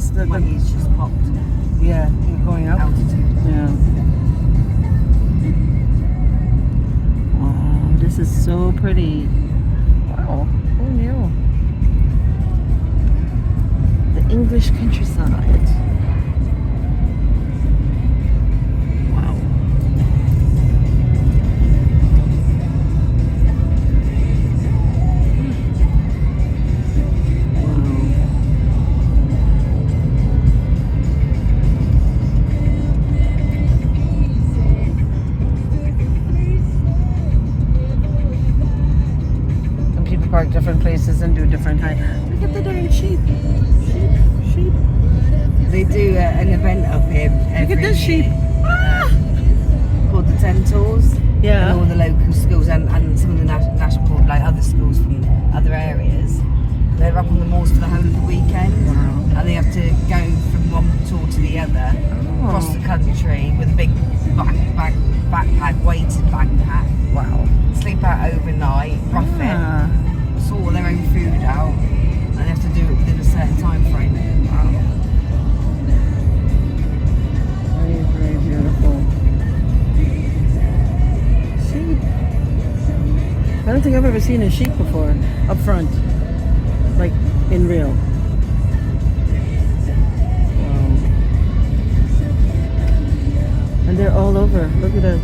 nice. Money's just popped. Yeah, you're going up. Altitude. Yeah. Wow, this is so pretty. Wow, who knew? The English countryside. Wow. Park different places and do different hikes. Look at the darn sheep. Sheep. They do an event up here every Look at this year, sheep. Ah! called the 10 Tours. Yeah. And all the local schools and some of the national, like other schools from other areas. They're up on the moors for the whole of the weekend. Wow. And they have to go from one tour to the other, across the country with a big backpack, weighted backpack. Wow. Sleep out overnight, rough it, sort their own food out, and they have to do it within a certain time frame. Wow. Very, very beautiful. Sheep. I don't think I've ever seen a sheep before, up front. Like, in real. Wow. And they're all over. Look at that.